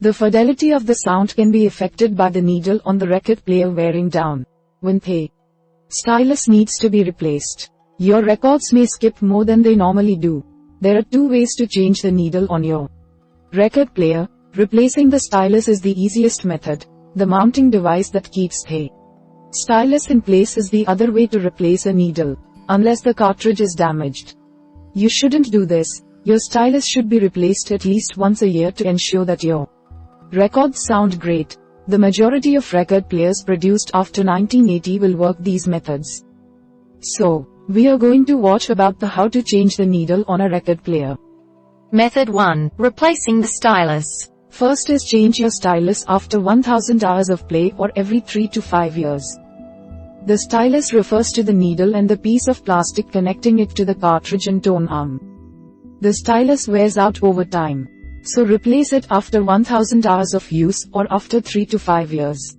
The fidelity of the sound can be affected by the needle on the record player wearing down. When the stylus needs to be replaced, your records may skip more than they normally do. There are two ways to change the needle on your record player. Replacing the stylus is the easiest method. The mounting device that keeps the stylus in place is the other way to replace a needle, unless the cartridge is damaged. You shouldn't do this. Your stylus should be replaced at least once a year to ensure that your records sound great. The majority of record players produced after 1980 will work these methods. So, we are going to watch about the how to change the needle on a record player. Method 1. Replacing the stylus. First is change your stylus after 1000 hours of play or every 3 to 5 years. The stylus refers to the needle and the piece of plastic connecting it to the cartridge and tone arm. The stylus wears out over time, so replace it after 1000 hours of use or after 3 to 5 years.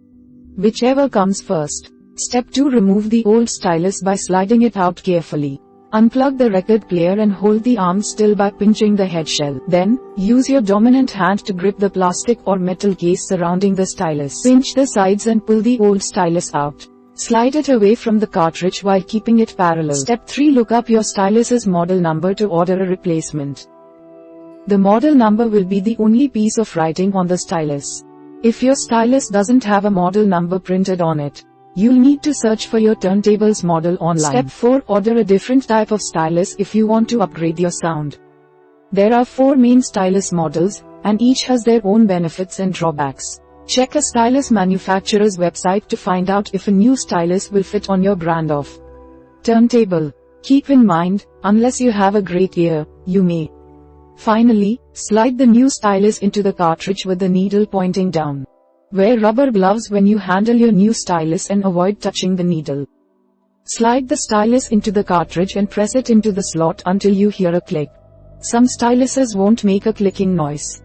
Whichever comes first. Step 2. Remove the old stylus by sliding it out carefully. Unplug the record player and hold the arm still by pinching the head shell. Then, use your dominant hand to grip the plastic or metal case surrounding the stylus. Pinch the sides and pull the old stylus out. Slide it away from the cartridge while keeping it parallel. Step 3. Look up your stylus's model number to order a replacement. The model number will be the only piece of writing on the stylus. If your stylus doesn't have a model number printed on it, you'll need to search for your turntable's model online. Step 4. Order a different type of stylus if you want to upgrade your sound. There are 4 main stylus models, and each has their own benefits and drawbacks. Check a stylus manufacturer's website to find out if a new stylus will fit on your brand of turntable. Keep in mind, unless you have a great ear, you may. Finally, slide the new stylus into the cartridge with the needle pointing down. Wear rubber gloves when you handle your new stylus and avoid touching the needle. Slide the stylus into the cartridge and press it into the slot until you hear a click. Some styluses won't make a clicking noise.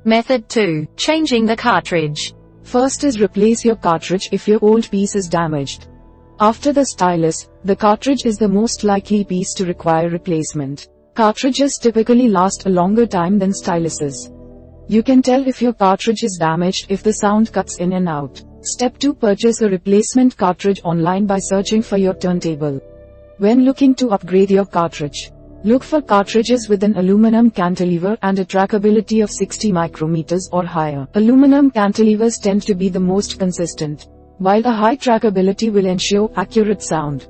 Method 2. Changing the cartridge. First is replace your cartridge if your old piece is damaged. After the stylus, the cartridge is the most likely piece to require replacement. Cartridges typically last a longer time than styluses. You can tell if your cartridge is damaged if the sound cuts in and out. Step 2. Purchase a replacement cartridge online by searching for your turntable. When looking to upgrade your cartridge, look for cartridges with an aluminum cantilever and a trackability of 60 micrometers or higher. Aluminum cantilevers tend to be the most consistent, while a high trackability will ensure accurate sound.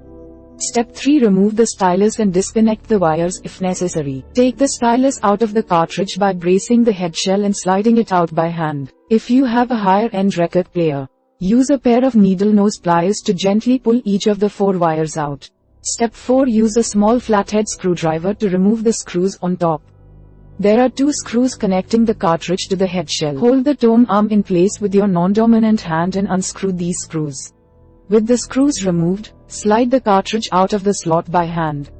Step 3. Remove the stylus and disconnect the wires if necessary. Take the stylus out of the cartridge by bracing the head shell and sliding it out by hand. If you have a higher-end record player, use a pair of needle nose pliers to gently pull each of the 4 wires out. Step 4. Use a small flathead screwdriver to remove the screws on top. There are 2 screws connecting the cartridge to the head shell. Hold the tone arm in place with your non-dominant hand and unscrew these screws. With the screws removed, slide the cartridge out of the slot by hand.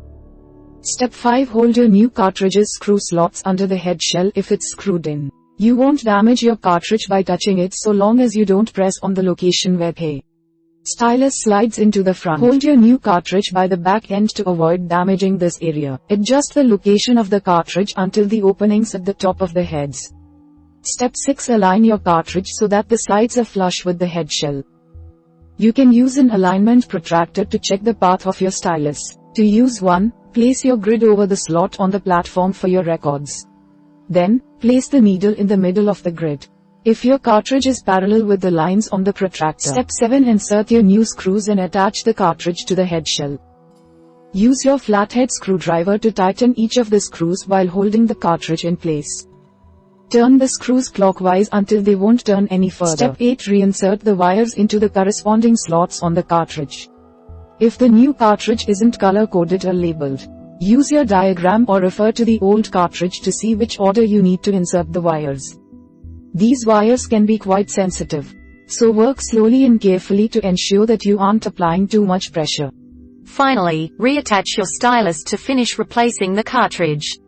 Step 5. Hold your new cartridge's screw slots under the head shell if it's screwed in. You won't damage your cartridge by touching it so long as you don't press on the location where the stylus slides into the front. Hold your new cartridge by the back end to avoid damaging this area. Adjust the location of the cartridge until the openings at the top of the heads. Step 6. Align your cartridge so that the sides are flush with the head shell. You can use an alignment protractor to check the path of your stylus. To use one, place your grid over the slot on the platform for your records. Then, place the needle in the middle of the grid. If your cartridge is parallel with the lines on the protractor. Step 7. Insert your new screws and attach the cartridge to the head shell. Use your flathead screwdriver to tighten each of the screws while holding the cartridge in place. Turn the screws clockwise until they won't turn any further. Step 8. Reinsert the wires into the corresponding slots on the cartridge. If the new cartridge isn't color-coded or labeled, use your diagram or refer to the old cartridge to see which order you need to insert the wires. These wires can be quite sensitive, so work slowly and carefully to ensure that you aren't applying too much pressure. Finally, reattach your stylus to finish replacing the cartridge.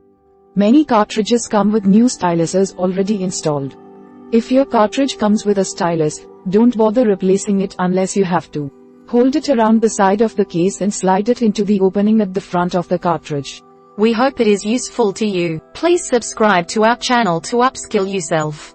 Many cartridges come with new styluses already installed. If your cartridge comes with a stylus, don't bother replacing it unless you have to. Hold it around the side of the case and slide it into the opening at the front of the cartridge. We hope it is useful to you. Please subscribe to our channel to upskill yourself.